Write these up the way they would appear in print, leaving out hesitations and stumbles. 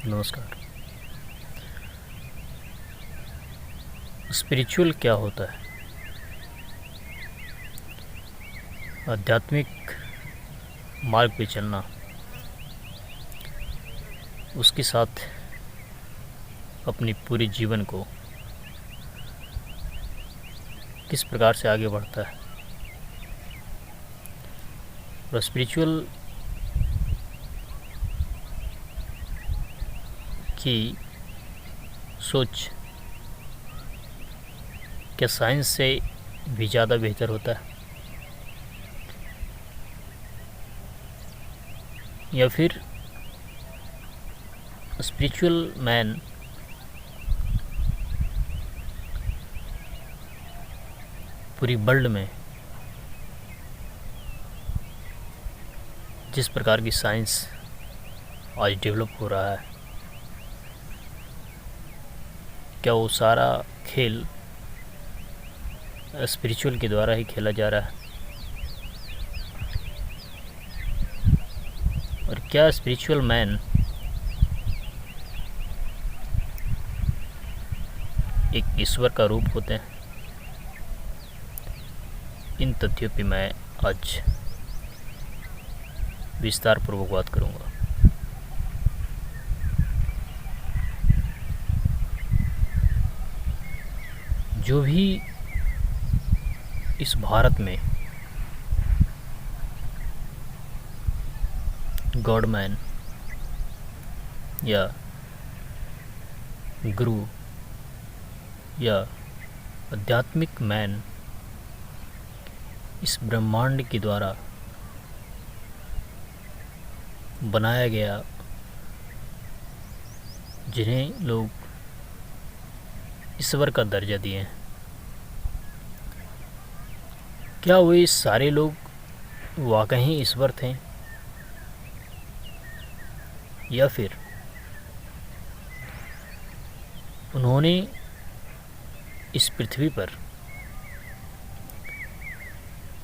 नमस्कार। स्पिरिचुअल क्या होता है? आध्यात्मिक मार्ग पे चलना, उसके साथ अपनी पूरे जीवन को किस प्रकार से आगे बढ़ता है और स्पिरिचुअल की सोच क्या साइंस से भी ज़्यादा बेहतर होता है, या फिर स्पिरिचुअल मैन पूरी वर्ल्ड में जिस प्रकार की साइंस आज डेवलप हो रहा है, क्या वो सारा खेल स्पिरिचुअल के द्वारा ही खेला जा रहा है? और क्या स्पिरिचुअल मैन एक ईश्वर का रूप होते हैं? इन तथ्यों पे मैं आज विस्तार पूर्वक बात करूंगा। जो भी इस भारत में गॉड मैन या गुरु या आध्यात्मिक मैन इस ब्रह्मांड के द्वारा बनाया गया, जिन्हें लोग ईश्वर का दर्जा दिए हैं, क्या वे सारे लोग वाकई ईश्वर थे, या फिर उन्होंने इस पृथ्वी पर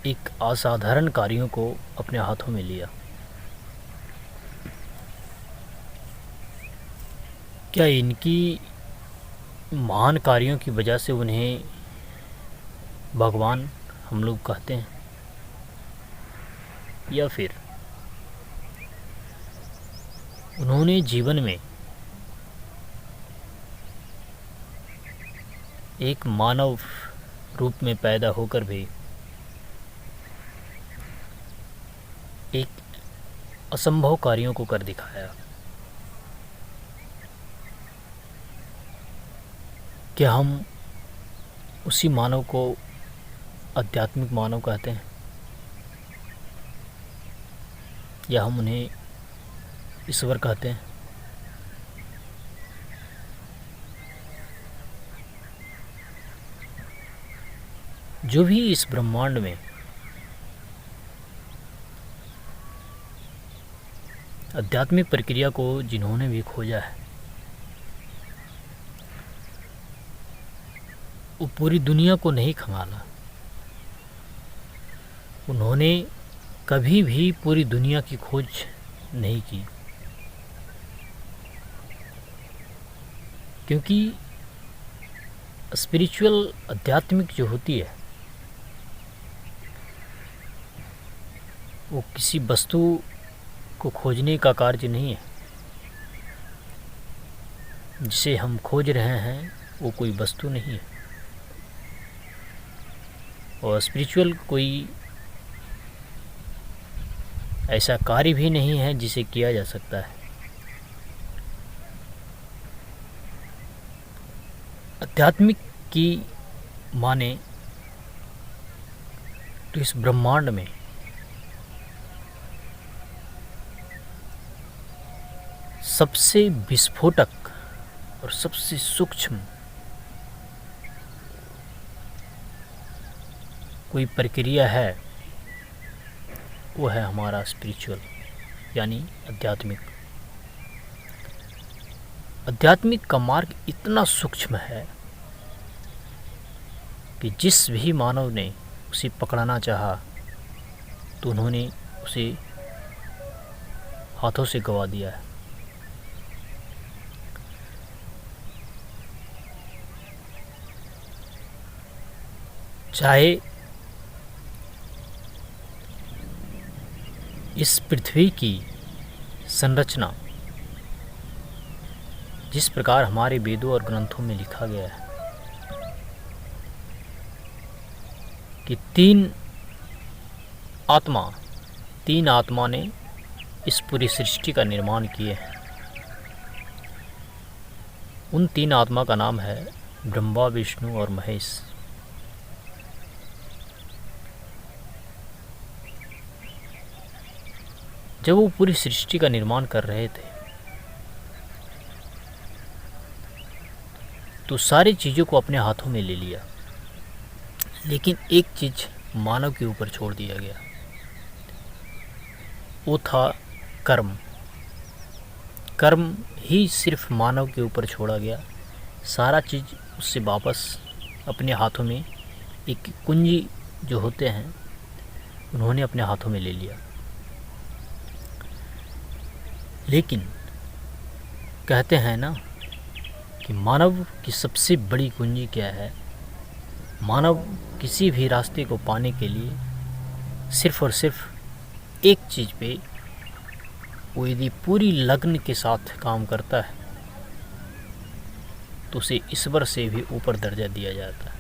एक असाधारण कार्यों को अपने हाथों में लिया? क्या इनकी महान कार्यों की वजह से उन्हें भगवान हम लोग कहते हैं, या फिर उन्होंने जीवन में एक मानव रूप में पैदा होकर भी एक असंभव कार्यों को कर दिखाया? क्या हम उसी मानव को आध्यात्मिक मानव कहते हैं, या हम उन्हें ईश्वर कहते हैं? जो भी इस ब्रह्मांड में आध्यात्मिक प्रक्रिया को जिन्होंने भी खोजा है, वो पूरी दुनिया को नहीं खंगाला। उन्होंने कभी भी पूरी दुनिया की खोज नहीं की, क्योंकि स्पिरिचुअल आध्यात्मिक जो होती है वो किसी वस्तु को खोजने का कार्य नहीं है। जिसे हम खोज रहे हैं वो कोई वस्तु नहीं है, और स्पिरिचुअल कोई ऐसा कार्य भी नहीं है जिसे किया जा सकता है। आध्यात्मिक की माने तो इस ब्रह्मांड में सबसे विस्फोटक और सबसे सूक्ष्म कोई प्रक्रिया है, वो है हमारा स्पिरिचुअल यानी आध्यात्मिक। आध्यात्मिक का मार्ग इतना सूक्ष्म है कि जिस भी मानव ने उसे पकड़ना चाहा तो उन्होंने उसे हाथों से गवा दिया है। चाहे इस पृथ्वी की संरचना जिस प्रकार हमारे वेदों और ग्रंथों में लिखा गया है कि तीन आत्मा ने इस पूरी सृष्टि का निर्माण किए हैं। उन तीन आत्मा का नाम है ब्रह्मा, विष्णु और महेश। जब वो पूरी सृष्टि का निर्माण कर रहे थे तो सारी चीज़ों को अपने हाथों में ले लिया, लेकिन एक चीज़ मानव के ऊपर छोड़ दिया गया, वो था कर्म। कर्म ही सिर्फ मानव के ऊपर छोड़ा गया। सारा चीज़ उससे वापस अपने हाथों में, एक कुंजी जो होते हैं उन्होंने अपने हाथों में ले लिया। लेकिन कहते हैं ना कि मानव की सबसे बड़ी कुंजी क्या है। मानव किसी भी रास्ते को पाने के लिए सिर्फ और सिर्फ एक चीज़ पे वो यदि पूरी लगन के साथ काम करता है तो उसे ईश्वर से भी ऊपर दर्जा दिया जाता है।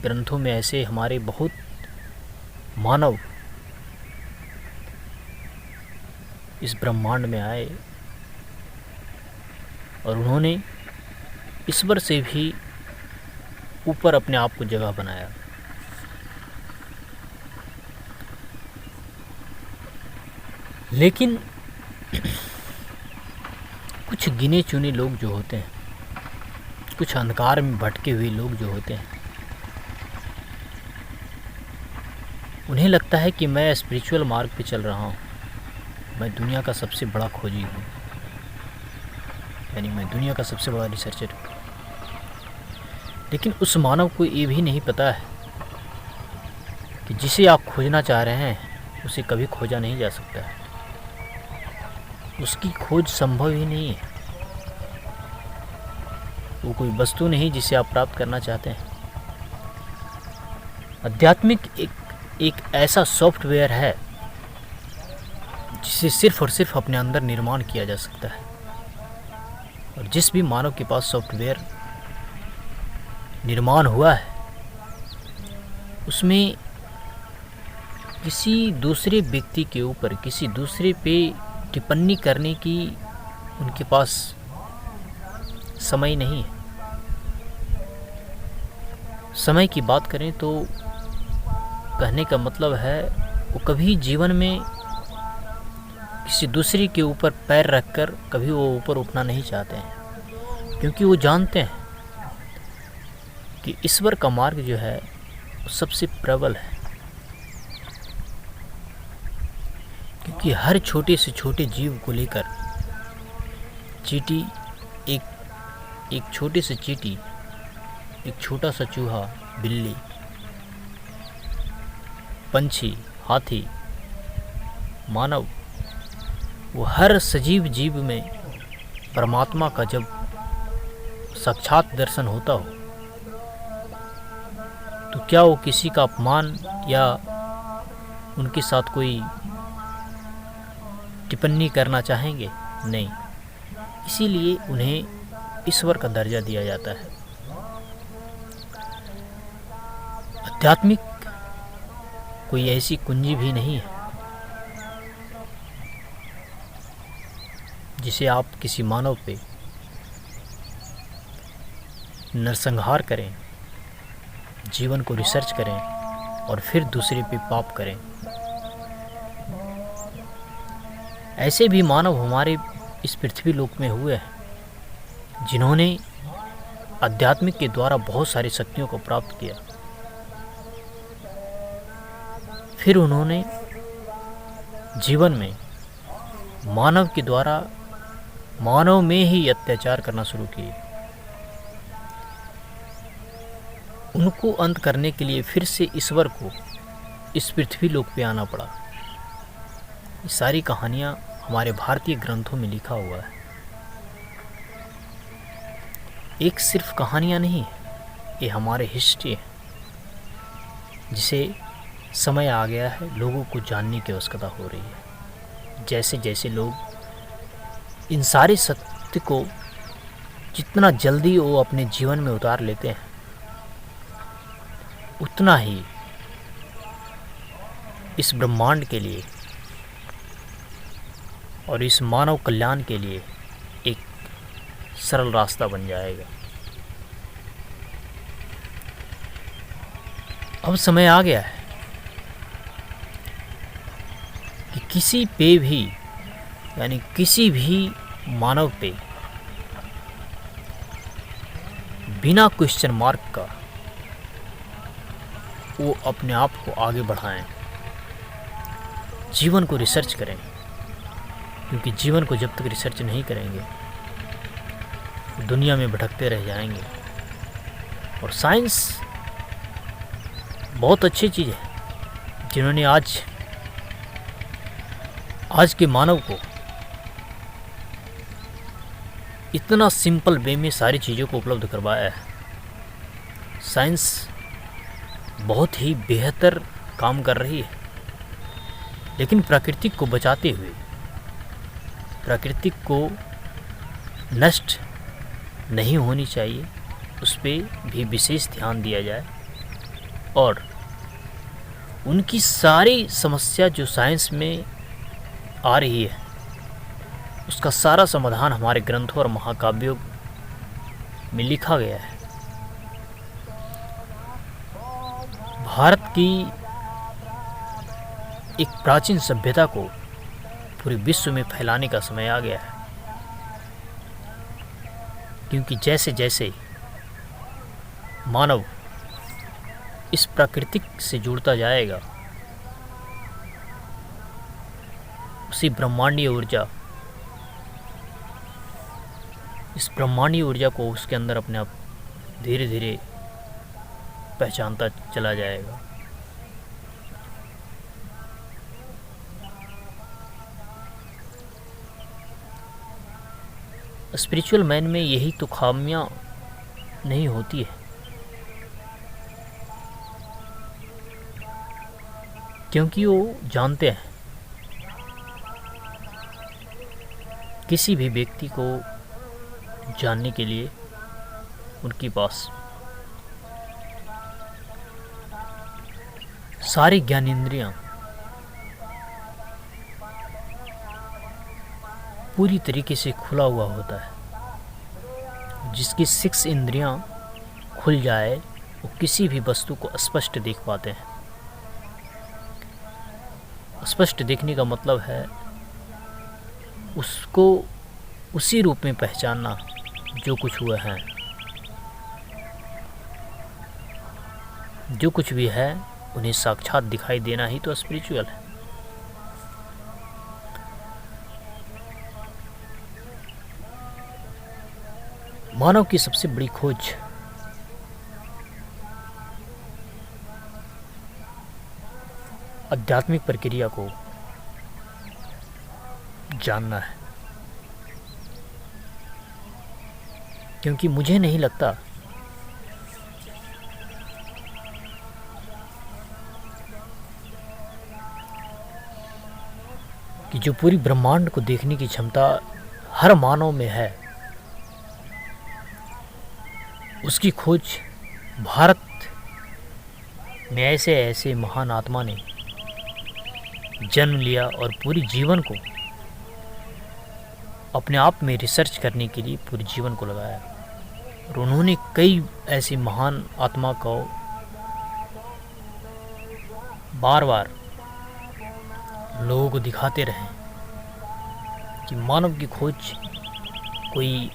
ग्रंथों में ऐसे हमारे बहुत मानव इस ब्रह्मांड में आए और उन्होंने ईश्वर से भी ऊपर अपने आप को जगह बनाया। लेकिन कुछ गिने चुने लोग जो होते हैं, कुछ अंधकार में भटके हुए लोग जो होते हैं, उन्हें लगता है कि मैं स्पिरिचुअल मार्ग पे चल रहा हूँ, मैं दुनिया का सबसे बड़ा खोजी हूँ, यानी मैं दुनिया का सबसे बड़ा रिसर्चर हूँ। लेकिन उस मानव को ये भी नहीं पता है कि जिसे आप खोजना चाह रहे हैं उसे कभी खोजा नहीं जा सकता है, उसकी खोज संभव ही नहीं है। वो कोई वस्तु नहीं जिसे आप प्राप्त करना चाहते हैं। आध्यात्मिक एक ऐसा सॉफ्टवेयर है जिसे सिर्फ और सिर्फ अपने अंदर निर्माण किया जा सकता है। और जिस भी मानव के पास सॉफ्टवेयर निर्माण हुआ है उसमें किसी दूसरे व्यक्ति के ऊपर, किसी दूसरे पे टिप्पणी करने की उनके पास समय नहीं है। समय की बात करें तो कहने का मतलब है वो कभी जीवन में किसी दूसरे के ऊपर पैर रखकर कभी वो ऊपर उठना नहीं चाहते हैं, क्योंकि वो जानते हैं कि ईश्वर का मार्ग जो है वो सबसे प्रबल है। क्योंकि हर छोटे से छोटे जीव को लेकर चींटी, एक छोटे से चींटी, एक छोटा सा चूहा, बिल्ली, पंछी, हाथी, मानव, वो हर सजीव जीव में परमात्मा का जब साक्षात दर्शन होता हो तो क्या वो किसी का अपमान या उनके साथ कोई टिप्पणी करना चाहेंगे? नहीं। इसीलिए उन्हें ईश्वर का दर्जा दिया जाता है। आध्यात्मिक कोई ऐसी कुंजी भी नहीं है जिसे आप किसी मानव पे नरसंहार करें, जीवन को रिसर्च करें और फिर दूसरे पे पाप करें। ऐसे भी मानव हमारे इस पृथ्वी लोक में हुए हैं जिन्होंने आध्यात्मिक के द्वारा बहुत सारी शक्तियों को प्राप्त किया, फिर उन्होंने जीवन में मानव के द्वारा मानव में ही अत्याचार करना शुरू किए। उनको अंत करने के लिए फिर से ईश्वर को इस पृथ्वी लोक पे आना पड़ा। ये सारी कहानियाँ हमारे भारतीय ग्रंथों में लिखा हुआ है। एक सिर्फ कहानियाँ नहीं, ये हमारे हिस्ट्री है, जिसे समय आ गया है लोगों को जानने की आवश्यकता हो रही है। जैसे जैसे लोग इन सारे सत्य को जितना जल्दी वो अपने जीवन में उतार लेते हैं, उतना ही इस ब्रह्मांड के लिए और इस मानव कल्याण के लिए एक सरल रास्ता बन जाएगा। अब समय आ गया है कि किसी पे भी, यानी किसी भी मानव पे बिना क्वेश्चन मार्क का वो अपने आप को आगे बढ़ाएं, जीवन को रिसर्च करें, क्योंकि जीवन को जब तक रिसर्च नहीं करेंगे दुनिया में भटकते रह जाएंगे। और साइंस बहुत अच्छी चीज़ है, जिन्होंने आज के मानव को इतना सिंपल वे में सारी चीज़ों को उपलब्ध करवाया है। साइंस बहुत ही बेहतर काम कर रही है, लेकिन प्रकृति को बचाते हुए, प्रकृति को नष्ट नहीं होनी चाहिए, उस पर भी विशेष ध्यान दिया जाए। और उनकी सारी समस्या जो साइंस में आ रही है, उसका सारा समाधान हमारे ग्रंथों और महाकाव्यों में लिखा गया है। भारत की एक प्राचीन सभ्यता को पूरे विश्व में फैलाने का समय आ गया है, क्योंकि जैसे जैसे मानव इस प्राकृतिक से जुड़ता जाएगा, उसी ब्रह्मांडीय ऊर्जा, इस ब्रह्मांडीय ऊर्जा को उसके अंदर अपने आप धीरे धीरे पहचानता चला जाएगा। स्पिरिचुअल मैन में यही तो खामियां नहीं होती है, क्योंकि वो जानते हैं किसी भी व्यक्ति को जानने के लिए उनके पास सारी ज्ञानेंद्रियां पूरी तरीके से खुला हुआ होता है। जिसकी 6 इंद्रियां खुल जाए वो किसी भी वस्तु को स्पष्ट देख पाते हैं। स्पष्ट देखने का मतलब है उसको उसी रूप में पहचानना जो कुछ हुआ है, जो कुछ भी है उन्हें साक्षात दिखाई देना ही तो स्पिरिचुअल है। मानव की सबसे बड़ी खोज आध्यात्मिक प्रक्रिया को जानना है, क्योंकि मुझे नहीं लगता कि जो पूरी ब्रह्मांड को देखने की क्षमता हर मानव में है, उसकी खोज भारत में ऐसे ऐसे महान आत्मा ने जन्म लिया और पूरी जीवन को अपने आप में रिसर्च करने के लिए पूरे जीवन को लगाया। और उन्होंने कई ऐसी महान आत्मा को बार बार लोगों को दिखाते रहे कि मानव की खोज कोई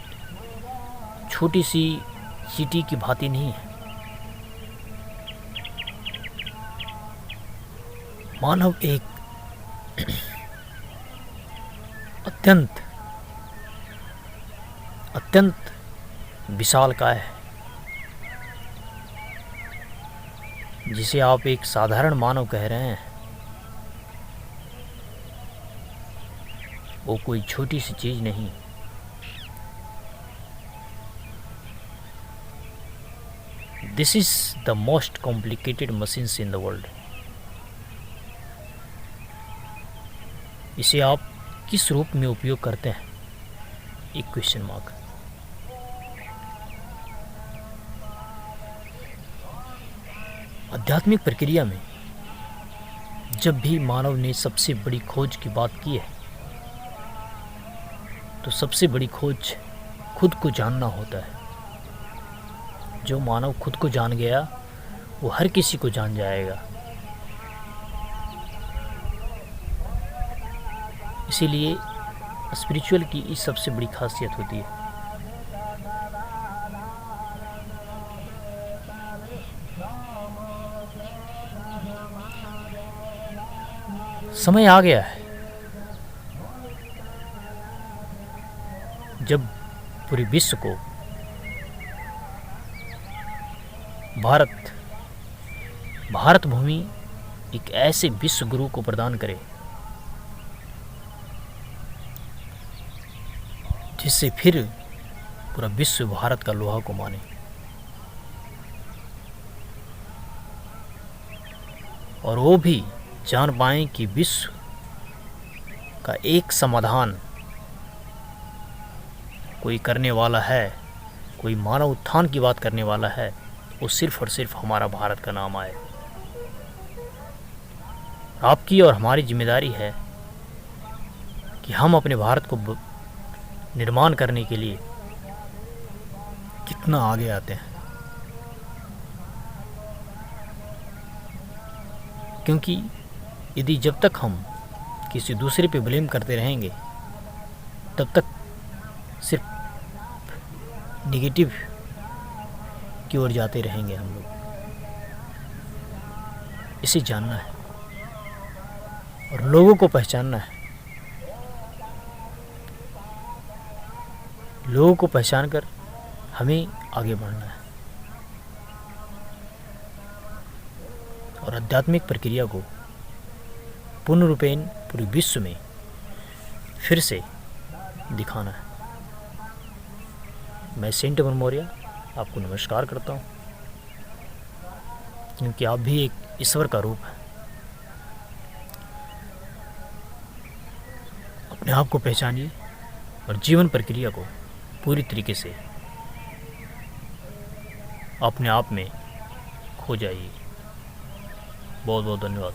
छोटी सी चींटी की भांति नहीं है। मानव एक अत्यंत विशालकाय है, जिसे आप एक साधारण मानव कह रहे हैं, वो कोई छोटी सी चीज नहीं। This is the most complicated machines in the world. इसे आप किस रूप में उपयोग करते हैं, एक क्वेश्चन मार्क। आध्यात्मिक प्रक्रिया में जब भी मानव ने सबसे बड़ी खोज की बात की है तो सबसे बड़ी खोज खुद को जानना होता है। जो मानव खुद को जान गया वो हर किसी को जान जाएगा। इसीलिए स्पिरिचुअल की इस सबसे बड़ी खासियत होती है। समय आ गया है जब पूरे विश्व को भारत भूमि एक ऐसे विश्व गुरु को प्रदान करे जिससे फिर पूरा विश्व भारत का लोहा को माने। और वो भी जान पाएं कि विश्व का एक समाधान कोई करने वाला है, कोई मानव उत्थान की बात करने वाला है, वो सिर्फ और सिर्फ हमारा भारत का नाम आए। आपकी और हमारी जिम्मेदारी है कि हम अपने भारत को निर्माण करने के लिए कितना आगे आते हैं। क्योंकि यदि जब तक हम किसी दूसरे पे ब्लेम करते रहेंगे तब तक सिर्फ नेगेटिव की ओर जाते रहेंगे हम लोग। इसे जानना है और लोगों को पहचानना है। लोगों को पहचान कर हमें आगे बढ़ना है और आध्यात्मिक प्रक्रिया को पूर्ण रूपेण पूरे विश्व में फिर से दिखाना है। मैं सेंट अमर मौर्य आपको नमस्कार करता हूँ, क्योंकि आप भी एक ईश्वर का रूप है। अपने आप को पहचानिए और जीवन प्रक्रिया को पूरी तरीके से अपने आप में खो जाइए। बहुत बहुत धन्यवाद।